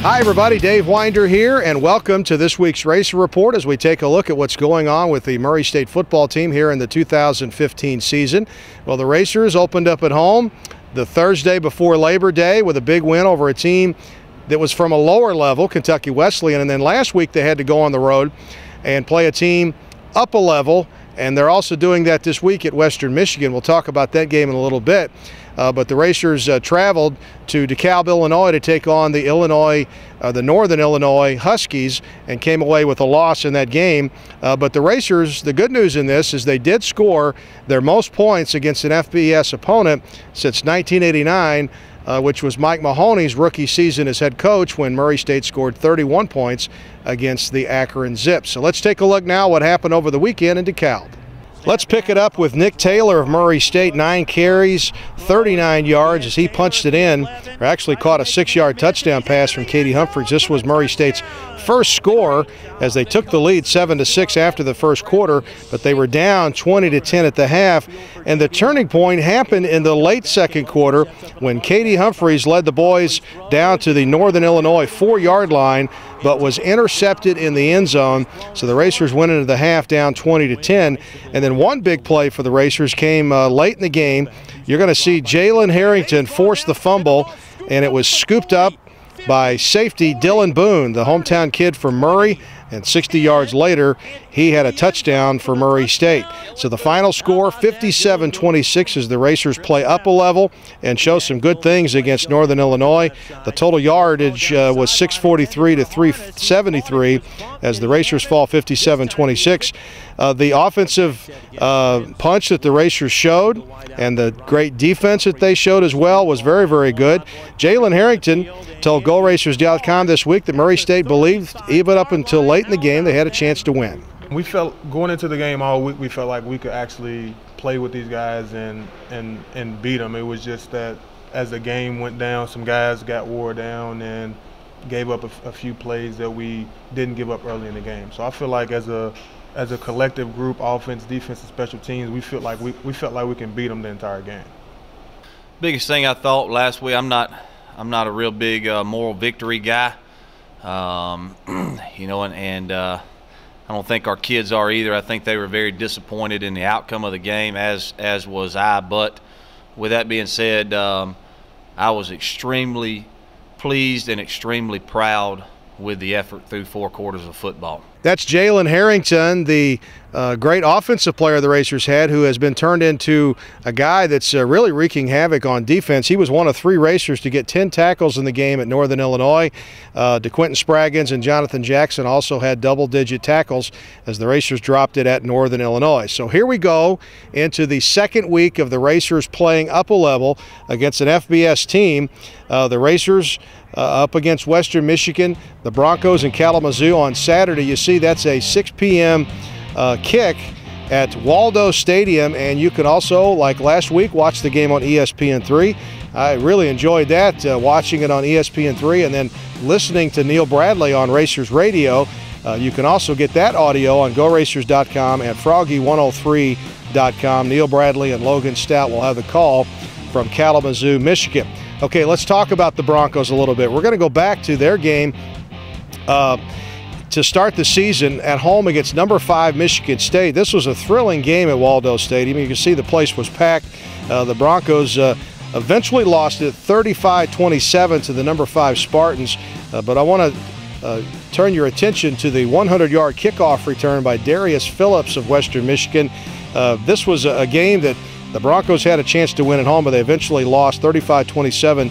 Hi everybody, Dave Winder here, and welcome to this week's Racer Report as we take a look at what's going on with the Murray State football team here in the 2015 season. Well, the Racers opened up at home the Thursday before Labor Day with a big win over a team that was from a lower level, Kentucky Wesleyan, and then last week they had to go on the road and play a team up a level, and they're also doing that this week at Western Michigan. We'll talk about that game in a little bit. But the Racers traveled to DeKalb, Illinois to take on the Northern Illinois Huskies and came away with a loss in that game. But the Racers, the good news in this is they did score their most points against an FBS opponent since 1989, which was Mike Mahoney's rookie season as head coach when Murray State scored 31 points against the Akron Zips. So let's take a look now what happened over the weekend in DeKalb. Let's pick it up with Nick Taylor of Murray State, 9 carries, 39 yards as he punched it in, or actually caught a 6-yard touchdown pass from Katie Humphreys. This was Murray State's first score as they took the lead 7-6 after the first quarter, but they were down 20-10 at the half. And the turning point happened in the late second quarter when Katie Humphreys led the boys down to the Northern Illinois 4-yard line, but was intercepted in the end zone. So the Racers went into the half down 20-10. And then one big play for the Racers came late in the game. You're going to see Jalen Harrington force the fumble, and it was scooped up by safety Dylan Boone, the hometown kid from Murray, and 60 yards later, he had a touchdown for Murray State. So the final score, 57-26, as the Racers play up a level and show some good things against Northern Illinois. The total yardage was 643 to 373 as the Racers fall 57-26. The offensive punch that the Racers showed and the great defense that they showed as well was very, very good. Jalen Harrington told GoRacers.com this week that Murray State believed even up until late in the game they had a chance to win. We felt going into the game all week, we felt like we could actually play with these guys and beat them. It was just that as the game went down, some guys got wore down and gave up a few plays that we didn't give up early in the game. So I feel like as a collective group, offense, defense, and special teams, we felt like we can beat them the entire game. Biggest thing I thought last week, I'm not a real big moral victory guy, you know, and I don't think our kids are either. I think they were very disappointed in the outcome of the game, as was I. But with that being said, I was extremely pleased and extremely proud with the effort through 4 quarters of football. That's Jalen Harrington, the great offensive player the Racers had, who has been turned into a guy that's really wreaking havoc on defense. He was one of 3 Racers to get 10 tackles in the game at Northern Illinois. DeQuinton Spraggins and Jonathan Jackson also had double-digit tackles as the Racers dropped it at Northern Illinois. So here we go into the second week of the Racers playing up a level against an FBS team. The Racers up against Western Michigan, the Broncos in Kalamazoo on Saturday. You see that's a 6 p.m. Kick at Waldo Stadium, and you can also, like last week, watch the game on ESPN3. I really enjoyed that, watching it on ESPN3 and then listening to Neil Bradley on Racers Radio. You can also get that audio on GoRacers.com and Froggy103.com. Neil Bradley and Logan Stout will have the call from Kalamazoo, Michigan. Okay, let's talk about the Broncos a little bit. We're going to go back to their game to start the season at home against number 5 Michigan State. This was a thrilling game at Waldo Stadium. You can see the place was packed. The Broncos eventually lost it 35-27 to the number 5 Spartans. But I want to turn your attention to the 100-yard kickoff return by Darius Phillips of Western Michigan. This was a game that the Broncos had a chance to win at home, but they eventually lost 35-27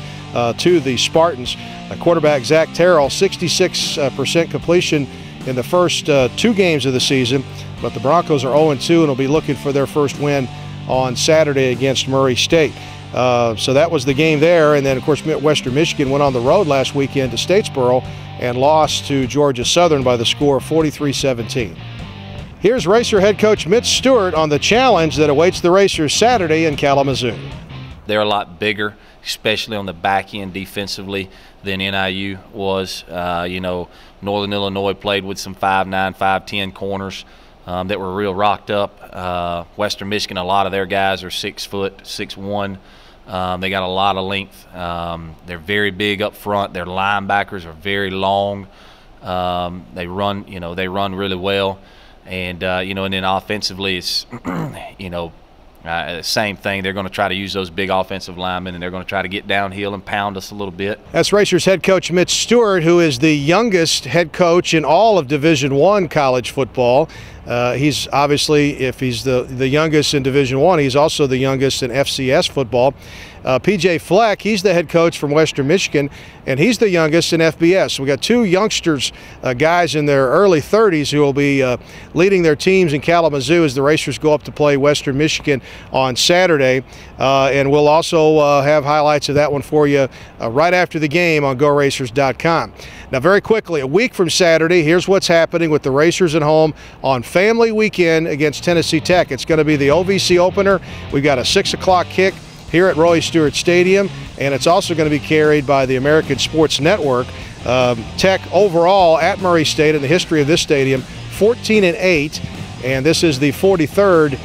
to the Spartans. Quarterback Zach Terrell, 66% completion in the first 2 games of the season, but the Broncos are 0-2 and will be looking for their first win on Saturday against Murray State. So that was the game there, and then, of course, Western Michigan went on the road last weekend to Statesboro and lost to Georgia Southern by the score of 43-17. Here's Racer head coach Mitch Stewart on the challenge that awaits the Racers Saturday in Kalamazoo. They're a lot bigger, especially on the back end defensively, than NIU was. You know, Northern Illinois played with some 5'9", 5'10" corners that were real rocked up. Western Michigan, a lot of their guys are 6 foot, 6'1", They got a lot of length. They're very big up front. Their linebackers are very long. They run, they run really well. And, and then offensively, it's, same thing. They're going to try to use those big offensive linemen, and they're going to try to get downhill and pound us a little bit. That's Racers head coach Mitch Stewart, who is the youngest head coach in all of Division I college football. He's obviously, if he's the youngest in Division I, he's also the youngest in FCS football. PJ Fleck, he's the head coach from Western Michigan, and he's the youngest in FBS. So we got two youngsters, guys in their early 30s, who will be leading their teams in Kalamazoo as the Racers go up to play Western Michigan on Saturday. And we'll also have highlights of that one for you right after the game on GoRacers.com. Now, very quickly, a week from Saturday, here's what's happening with the Racers at home on Family Weekend against Tennessee Tech. It's going to be the OVC opener. We've got a 6 o'clock kick here at Roy Stewart Stadium, and it's also going to be carried by the American Sports Network. Tech overall at Murray State in the history of this stadium, 14-8, and this is the 43rd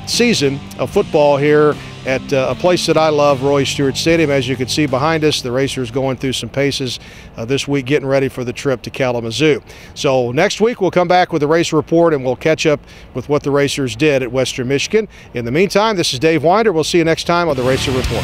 season of football here at a place that I love, Roy Stewart Stadium. As you can see behind us, the Racers going through some paces this week, getting ready for the trip to Kalamazoo. So next week we'll come back with the Racer Report, and we'll catch up with what the Racers did at Western Michigan. In the meantime, this is Dave Winder. We'll see you next time on the Racer Report.